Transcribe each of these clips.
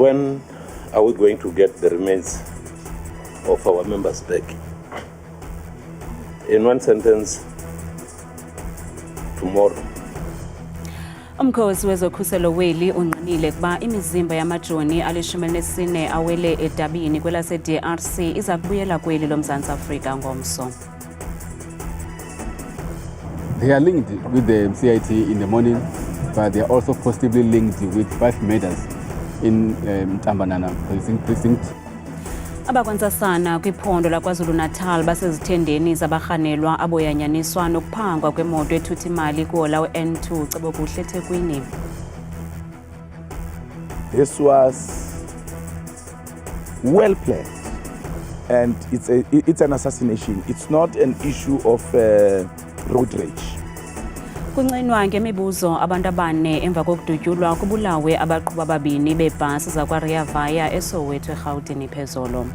When are we going to get the remains of our members back? In one sentence, tomorrow. Umkhosi wezokhuselo weli unqinile kuba imizimba yamajoni ali-14 awele edabini kwelase-DRC iza kubuyela kweli loMzantsi Afrika ngomso. They are linked with the CIT in the morning, but they are also positively linked with 5 murders in Tambanana precinct. Abakwantsasana kwiphondo laKwaZulu-Natal basezithendeni zabarhanelwa aboyanyaniswa nokuphangwa kwemoto ethutha imali kuhola we-N2 Cebokuhle eThekwini. This was well planned, and it's an assassination. It's not an issue of road rage. Kuncinwa ngemibuzo abantu abane emva kokudutyulwa kubulawe abaqhubi ababini beebhasi zakwa-Rea Vaya eSoweto eRhawutini phezolo.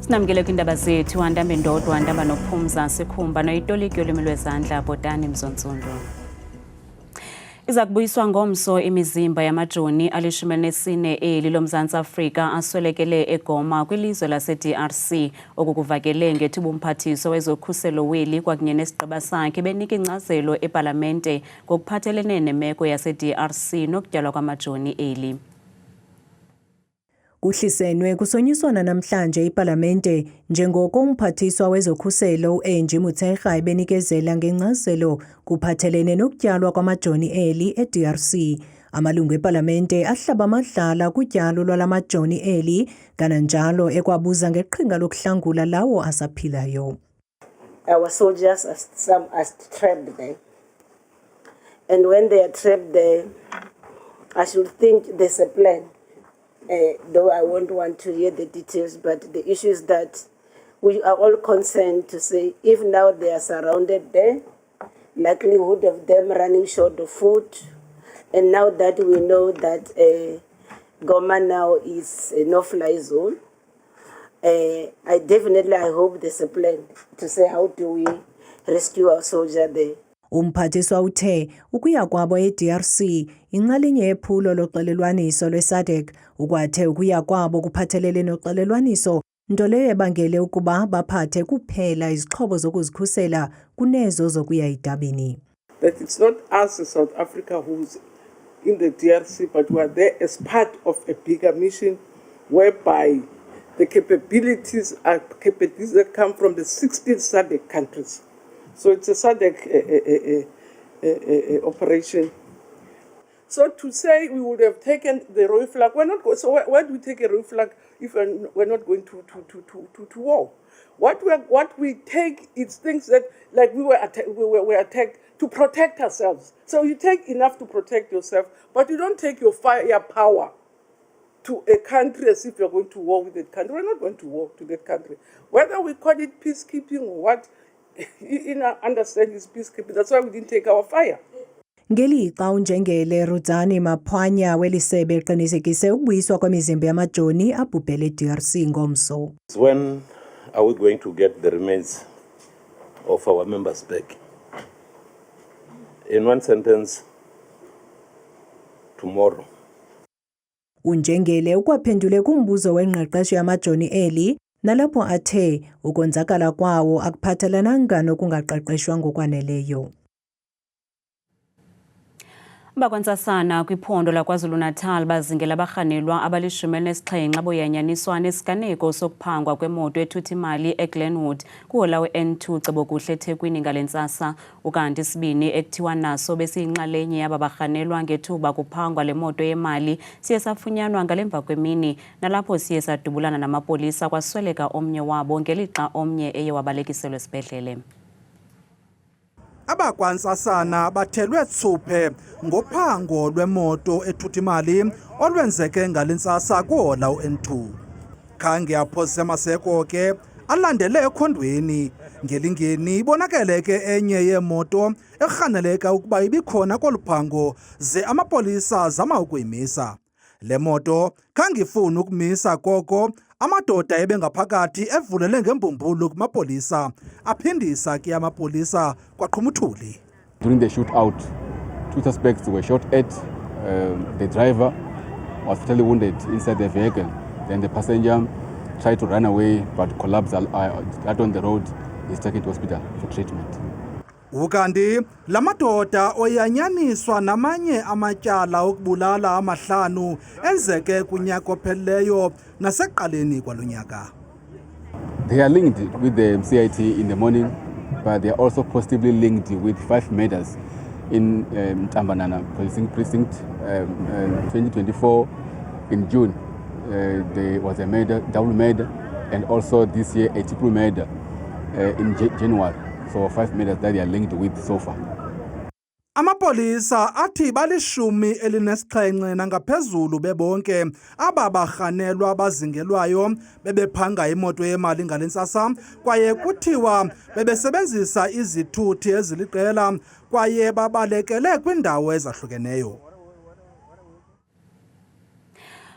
Sinamkele kwindaba zethu Andambe Ndodwa, Ndaba Nokuphumza Sikhumba noyitoliki yolwimi lwezandla Bhotani Mzontsundu. Iza kubuyiswa ngomso imizimba yamajoni ali-14 eli loMzantsi Afrika aswelekele eGoma kwilizwe lase-DRC okukuvakele ngethuba umphathiso wezokhuselo weli kwakunye nesigqiba sakhe benika ingcazelo epalamente ngokuphathelene nemeko yase-DRC nokutyalwa kwamajoni eli. Kuhlisenwe kusonyiswana namhlanje iParlamente njengoko umphathiswa wezokhuselo Angie Motshekga ebenikezela ngencazelo kuphathelene nokutyalwa kwamajoni eli eDRC. Amalungu eParlamente ahlaba amadlala kutyalo lwalamajoni eli kananjalo ekwabuza ngeqhinga lokuhlangula lawo asaphilayo. Our soldiers are trapped there, and when they are trapped there, I should think there's a plan. Though I won't want to hear the details, but the issue is that we are all concerned to say if now they are surrounded there, likelihood of them running short of food, and now that we know that Goma now is a no-fly zone, I hope there's a plan to say how do we rescue our soldier there. Umphathiswa uthe ukuya kwabo eDRC inxalenye yephulo loxelelwaniso lweSADC ukwathe ukuya kwabo kuphathelele noxelelwaniso nto leyo ebangele ukuba baphathe kuphela izixhobo zokuzikhusela kunezo zokuya edabini. That it's not us in South Africa who's in the DRC, but we are there as part of a bigger mission whereby the capabilities that come from the 16 SADC countries. So it's a SADC operation. So to say we would have taken the Royal flag, we're not going. So why do we take a Royal flag if we're not going to war? What we take is things that like we were attacked to protect ourselves. So you take enough to protect yourself, but you don't take your firepower to a country as if you're going to war with that country. We're not going to war to that country. Whether we call it peacekeeping or what. In our understanding is peacekeeping. That's why we didn't take our fire. Ngelixa unjengele Rudzani Maphwanya welisebe eqinisekise ukubuyiswa kwemizimba yamajoni abhubhele eDRC ngomso. When are we going to get the remains of our members back? In one sentence, tomorrow. Unjengele ukwaphendule kumbuzo wengqeqesho yamajoni eli nalapho athe ukonzakala kwawo akuphathelananga nokungaqeqeshwa ngokwaneleyo. Abakwantsasana kwiphondo laKwaZulu-Natal bazingela abarhanelwa abali-17 aboyanyaniswa nesiganeko sokuphangwa kwemoto ethutha imali eGlenwood kuhola we-N2 Cebokuhle eThekwini ngale ntsasa, ukanti isibini ekuthiwa naso besiyinxalenye yaba barhanelwa ngethuba kuphangwa le moto yemali siye safunyanwa ngalemva kwemini nalapho siye sadubulana namapolisa kwasweleka omnye wabo ngelixa omnye eye wabalekiselwa esibhedlele. Abakwantsasana bathelwe tsuphe ngophango lwemoto ethutha imali olwenzeke ngalentsasa kuhola u-N2. Khange aphose maseko ke alandele ekhondweni ngelingeni ibonakele ke enye yemoto erhaneleka ukuba ibikhona koluphango ze amapolisa zama ukuyimisa. Le moto khange ifune ukumisa koko amadoda ebengaphakathi evulele ngembumbulu kumapolisa aphindisa ke amapolisa kwaqhumuthuli. During the shootout, 2 suspects were shot at. The driver was fatally wounded inside the vehicle. Then the passenger tried to run away but collapsed out on the road. He's taken to hospital for treatment. Ukanti lamadoda oyanyaniswa namanye amatyala okubulala amahlanu enzeke kunyaka ophelileyo naseqaleni kwalonyaka. They are linked with the CIT in the morning, but they are also positively linked with 5 murders in Tambanana precinct. 2024 in June, there was a murder, double murder, and also this year a triple murder in January. So 5 murders that they are linked with so far. Amapolisa athi balishumi elinesixhenxe nangaphezulu bebonke ababarhanelwa abazingelwayo bebephanga imoto yemali ngalentsasa kwaye kuthiwa bebesebenzisa izithuthi eziliqela kwaye babalekele kwindawo ezahlukeneyo.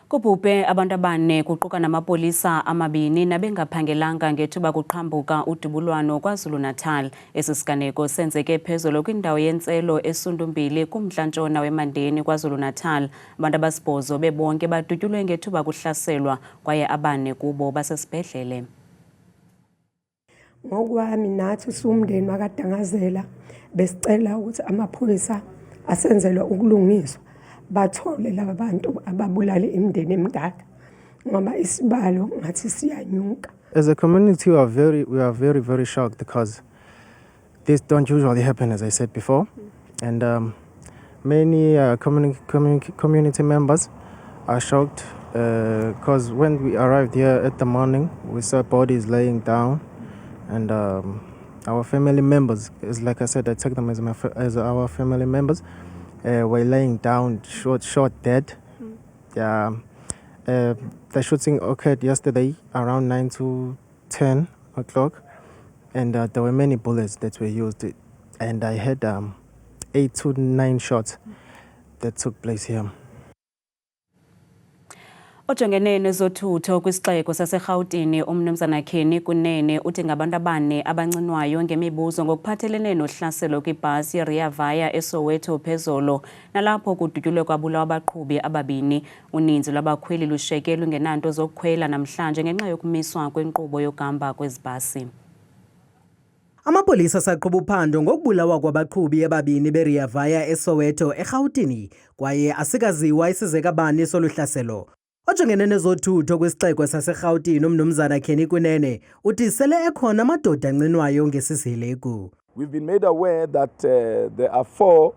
Kubhubhe abantu abane kuquka namapolisa amabini nabengaphangelanga ngethuba kuqhambuka udubulwano KwaZulu-Natal. Esi siganeko senzeke phezulu kwindawo yentselo eSundumbili kumntla-ntshona weMandeni KwaZulu-Natal. Abantu abasibhozo bebonke badutyulwe ngethuba kuhlaselwa kwaye abane kubo basesibhedlele. Ngokwami nathi sumndeni wakadangazela besicela ukuthi amaphoyisa asenzelwe ukulungiswa bathole laba bantu ababulala imindeni emdaka ngoba isibalo ngathi siyanyuka. As a community we are very shocked because this don't usually happen, as I said before, and many community members are shocked because when we arrived here at the morning we saw bodies laying down, and our family members, as like I said, I take them as our family members, were laying down shot dead. The shooting occurred yesterday around 9 to 10 o'clock, and there were many bullets that were used, and I had 8 to 9 shots that took place here. Ojongene nezothutho kwisixeko saseRhawutini umnumzana Kenny Kunene uthi ngabantu abane abancinwayo ngemibuzo ngokuphathelene nohlaselo kwibhasi yeRea Vaya eSoweto phezolo nalapho kudutyulwe kwabulawa abaqhubi ababini. Uninzi lwabakhweli lushiyeke lungenanto zokukhwela namhlanje ngenxa yokumiswa kwenkqubo yokuhamba kwezibhasi. Amapolisa saqhuba uphando ngokubulawa kwabaqhubi ababini beRea Vaya eSoweto eRhawutini kwaye asikaziwa isizeka bani soluhlaselo. Ojongene nezothutho kwisixeko saseRhawutini umnumzana Kenny Kunene uthi sele ekhona amadoda ancinwayo ngesizeleku. We've been made aware that there are 4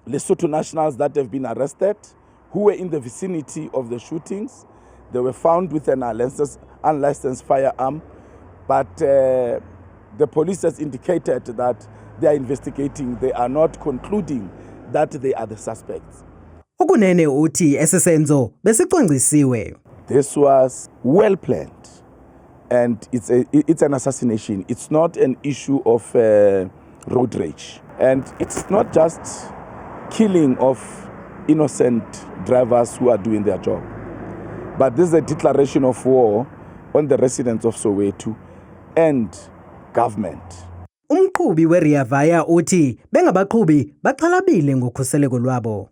Lesotho nationals that have been arrested who were in the vicinity of the shootings. They were found with an unlicensed firearm, but the police has indicated that they are investigating. They are not concluding that they are the suspects. Ukunene uthi esisenzo besicwangcisiwe. This was well planned, and it's an assassination. It's not an issue of road rage, and it's not just killing of innocent drivers who are doing their job, but this is a declaration of war on the residents of Soweto and government. Umqhubi weRea Vaya uthi bengabaqhubi baxhalabile ngokhuseleko lwabo.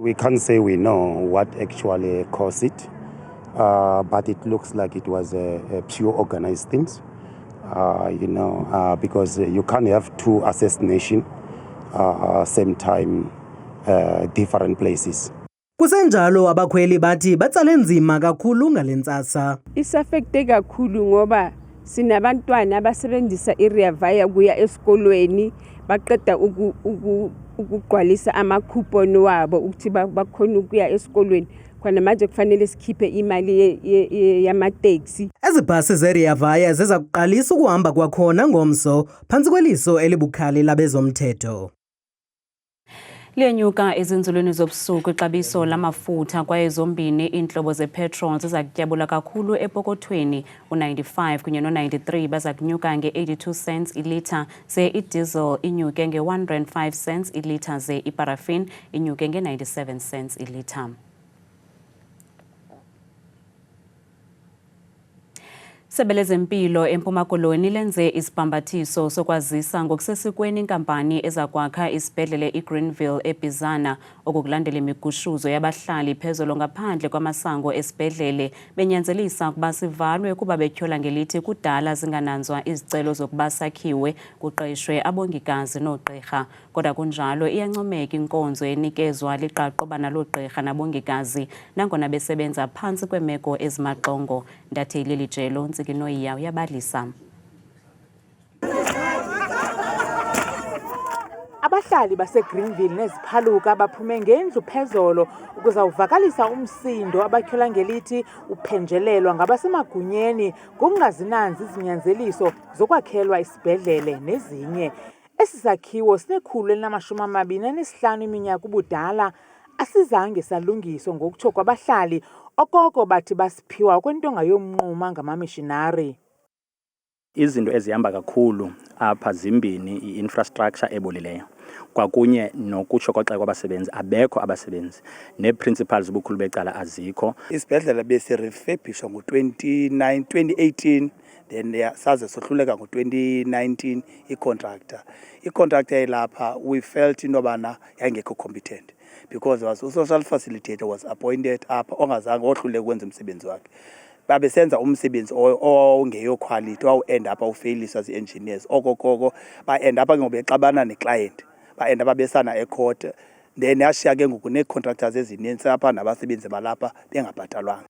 We can't say we know what actually caused it, but it looks like it was a pure organized things, because you can't have 2 assassinations same time, different places. Kusenjalo abakhweli bathi batsale nzima kakhulu ngalentsasa. Isafekte kakhulu ngoba sinabantwana abasebenzisa iRea Vaya kuya esikolweni baqeda ukugqwalisa amacoupon wabo ukuthi bakhona ukuya esikolweni khona manje kufanele sikhiphe imali yamateksi. Ezibhasi zeRea Vaya ziza kuqalisa ukuhamba kwakhona ngomso phantsi kweliso elibukhali labezomthetho. Liyenyuka ezinzulwini zobusuku ixabiso lamafutha kwaye zombini iintlobo zepetrol ziza kutyabula kakhulu epokothweni. U95 kunye no93 baza kunyuka nge-82 cents ilitha, ze idiesel inyuke nge-105 cents ilitha, ze iparafin inyuke nge-97 cents ilitha. Isebe lezempilo eMpuma Koloni lenze isibhambathiso sokwazisa ngokusesikweni inkampani ezakwakha isibhedlele iGreenville eBizana okukulandela imigushuzo yabahlali phezulu ngaphandle kwamasango esibhedlele benyanzelisa ukuba sivalwe kuba betyhola ngelithi kudala zingananzwa izicelo zokuba sakhiwe kuqeshwe abongikazi noogqirha. Kodwa kunjalo iyancomeka inkonzo enikezwa liqaqoba naloogqirha nabongikazi nangona besebenza phantsi kweemeko ezimaxongo. Ndatheyile lijelo Nzikinoyiya uyabalisa. Abahlali baseGreenville neziphaluka baphume ngendlu phezolo ukuzawuvakalisa umsindo abatyhola ngelithi uphenjelelwa ngabasemagunyeni ngokungazinanzi izinyanzeliso zokwakhelwa isibhedlele nezinye. Esi sakhiwo sinekhulu-25 iminyaka ubudala asizange salungiswa ngokutsho kwabahlali okoko bathi basiphiwa kwentonga yomnquma ngamamishinari. Izinto ezihamba kakhulu apha zimbini i-infrastructure ebolileyo kwakunye nokutsho koxa kwabasebenzi abekho abasebenzi nee-principals ubukhulu becala azikho. Isibhedlela besirefurbishwa ngo-2018 then saze sohluleka ngo-2019 i-contractor elapha we felt into yobana yayingekho competent because there was a social facilitator was appointed apha ongazange wohluleka ukwenza umsebenzi wakhe. Babesenza umsebenzi ongeyo quality owu-end up awufeyilisa zii-engineers okokoko ba-end up ngobexabana neclient ba-end up besana ecourt then yashiya ke ngoku nee-contractors ezininzi apha nabasebenzi balapha bengabhatalwanga.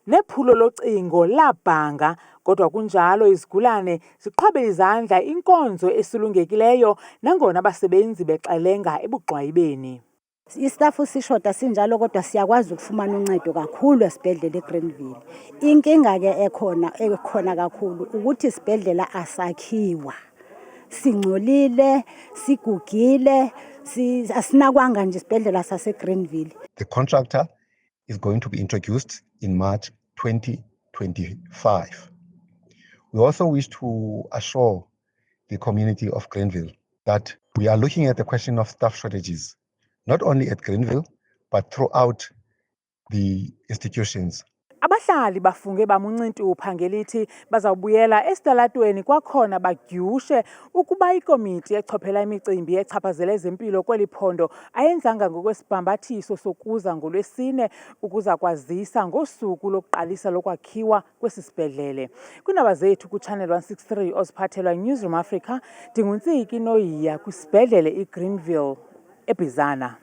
Nephulo locingo labhanga kodwa kunjalo izigulane ziqhwabe izandla inkonzo esulungekileyo nangona abasebenzi bexelenga ebugxwayibeni. Istafu sishota sinjalo kodwa siyakwazi ukufumana uncedo kakhulu esibhedlela eGreenville. Inkinga ke ekhona kakhulu ukuthi isibhedlela asakhiwa. Singcolile, sigugile, asinakwanga nje isibhedlela saseGreenville. The contractor is going to be introduced in March 2025. We also wish to assure the community of Greenville that we are looking at the question of staff shortages, not only at Greenville, but throughout the institutions. Abahlali bafunge bamuncintupha ngelithi bazawubuyela esitalatweni kwakhona bagyushe ukuba ikomiti echophela imicimbi echaphazela ezempilo kweli phondo ayenzanga ngokwesibhambathiso sokuza ngoLwesine ukuza kwazisa ngosuku lokuqalisa lokwakhiwa kwesi sibhedlele. Kwiindaba zethu kuChannel 163 oziphathelwa Newsroom Africa, Nzikinoyiya kwisibhedlele iGreenville eBizana.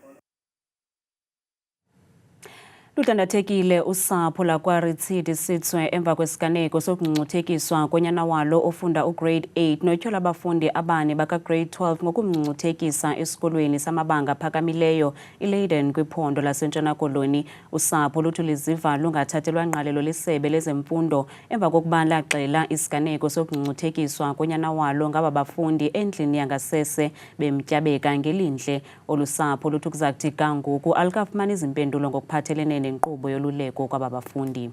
Ludandathekile usapho lakwaRitsidi Sitswe emva kwesiganeko sokungcungcuthekiswa konyana walo ofunda ugrade 8 notyhola abafundi abane bakagrade 12 ngokungcungcuthekisa esikolweni samabanga aphakamileyo iLeiden kwiphondo laseNtshona Koloni. Usapho luthi liziva lungathathelwa ngqalelo lisebe lezemfundo emva kokuba laxela isiganeko sokungcungcuthekiswa konyana walo ngaba bafundi endlini yangasese bemtyabeka ngelindle. Olusapho luthi kuzakuthi kangoku alikafumani izimpendulo ngokuphathelene nenkqubo yoluleko kwababafundi.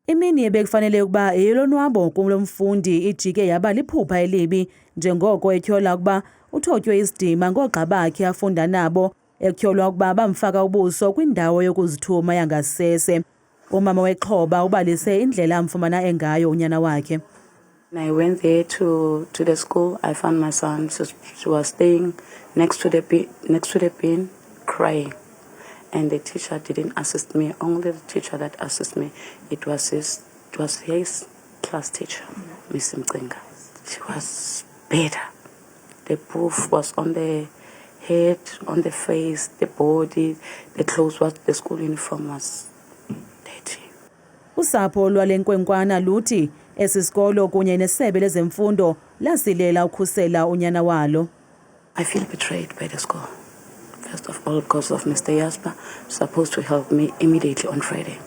Imini ebekufanele ukuba eyolonwabo kulo mfundi ijike yaba liphupha elibi njengoko etyhola ukuba uthotywe isidima ngoogxa bakhe afunda nabo etyholwa ukuba bamfaka ubuso kwindawo yokuzithuma yangasese. Umama wexhoba ubalise indlela amfumana engayo unyana wakhe. I went there to the school. I found my son. She was staying next to the bin crying. And the teacher didn't assist me. Only the teacher that assisted me, it was his class teacher, Miss Mcinga. She was better. The proof was on the head, on the face, the body, the clothes, what the school uniform was dirty. Usapho lwale nkwenkwana luthi esi sikolo kunye nesebe lezemfundo lasilela ukhusela unyana walo. I feel betrayed by the school. First of all, because of Mr. Jasper, supposed to help me immediately on Friday,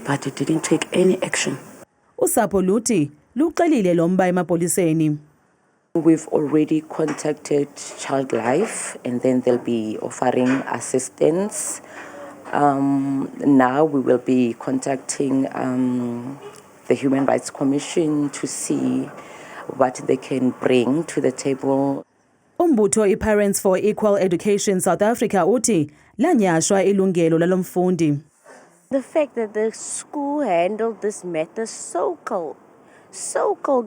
but he didn't take any action. Usapho luthi luxelile lo mba emapoliseni. We've already contacted Child Life, and then they'll be offering assistance. Now we will be contacting the Human Rights Commission to see what they can bring to the table. Umbutho iParents for Equal Education South Africa uthi lanyashwa ilungelo lalomfundi. The fact that the school handled this matter so cold,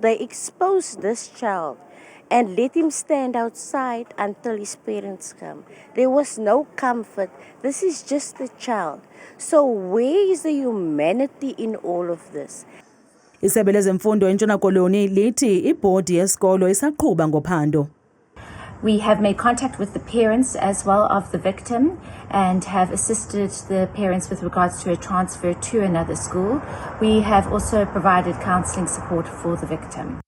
they exposed this child and let him stand outside until his parents come. There was no comfort. This is just a child. So where is the humanity in all of this? Isebe lezemfundo eNtshona Koloni lithi ibhodi yesikolo isaqhuba ngophando. We have made contact with the parents as well of the victim and have assisted the parents with regards to a transfer to another school. We have also provided counselling support for the victim.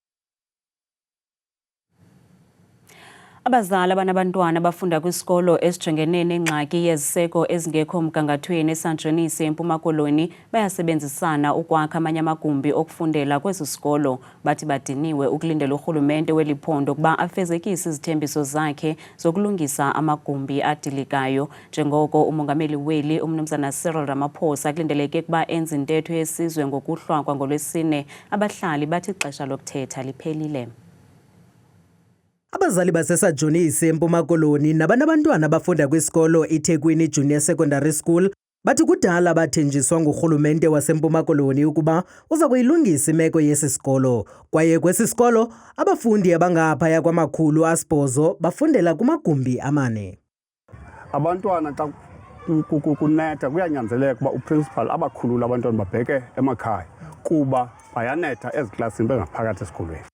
Abazali abanabantwana abafunda kwisikolo esijongene nengxaki yeziseko ezingekho mgangathweni eSanjonisi eMpuma Koloni bayasebenzisana ukwakha amanye amagumbi okufundela kwesi sikolo. Bathi badiniwe ukulindela urhulumente weliphondo kuba afezekise izithembiso zakhe zokulungisa amagumbi adilikayo. Njengoko umongameli weli umnumzana Cyril Ramaphosa kulindeleke kuba enza intetho yesizwe ngokuhlwa ngolwesine, abahlali bathi ixesha lokuthetha liphelile. Abazali baseSanjonisi eMpuma Koloni nabanabantwana abafunda kwisikolo iThekwini Junior Secondary School bathi kudala bathenjiswa ngurhulumente waseMpuma Koloni ukuba uza kuyilungisa imeko yesi sikolo. Kwaye kwesi sikolo abafundi abangaphaya kwama800 bafundela kumagumbi amane. Abantwana xa kunetha kuyanyanzeleka kuba uprincipal abakhulula abantwana babheke emakhaya kuba bayanetha eziklasini bengaphakathi esikolweni.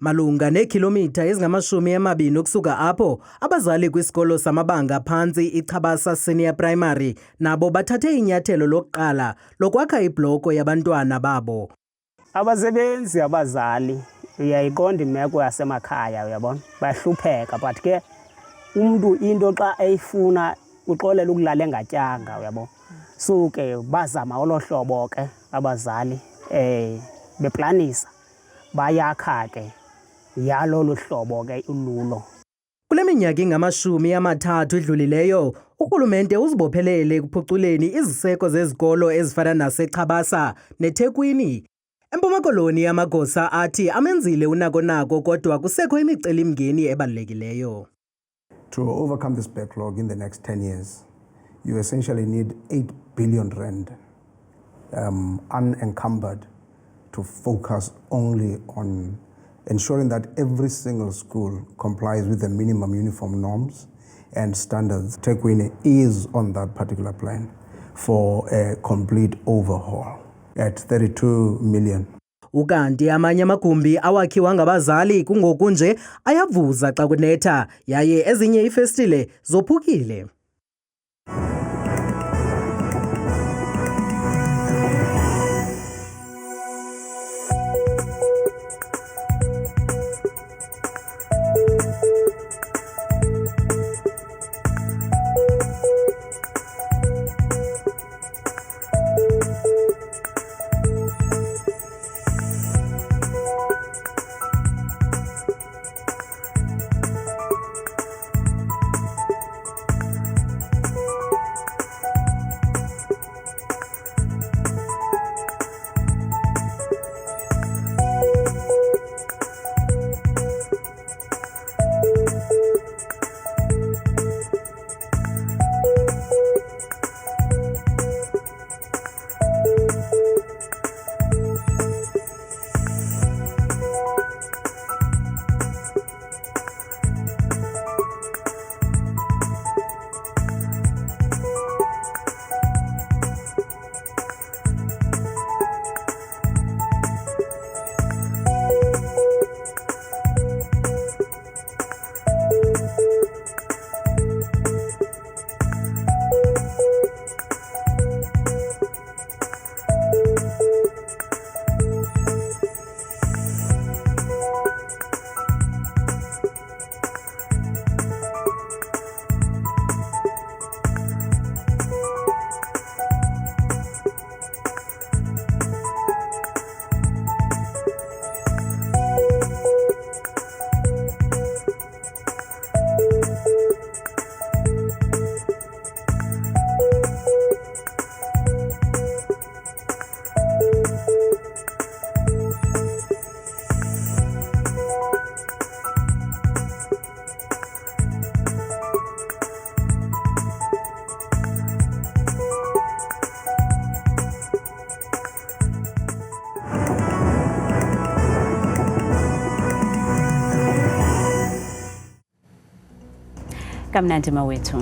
Malunga neekhilomitha ezingama20 ukusuka apho, abazali kwisikolo samabanga phantsi iChabasa Senior Primary nabo bathathe inyathelo lokuqala lokwakha ibloko yabantwana babo. Abasebenzi abazali uyayiqonda imeko yasemakhaya uyabona bayahlupheka but ke umuntu into xa eyifuna uxolela ukulala engatyanga uyabona. So ke bazama olohlobo ke abazali beplanisa bayakha ke yalolu hlobo ke ululo. Kule minyaka ingama-30 idlulileyo, urhulumente uzibophelele ekuphuculeni iziseko zezikolo ezifana naseChabasa neThekwini. eMpuma Koloni amagosa athi amenzile unako kodwa kusekho imicelimngeni ebalulekileyo. To overcome this backlog in the next 10 years, you essentially need 8 billion rand unencumbered to focus only on ensuring that every single school complies with the minimum uniform norms and standards. Thekwini is on that particular plan for a complete overhaul at 32 million. Ukanti amanye amagumbi awakhiwa ngabazali kungoku nje ayavuza xa kunetha yaye ezinye iifestile zophukile. kamnandi mawethu.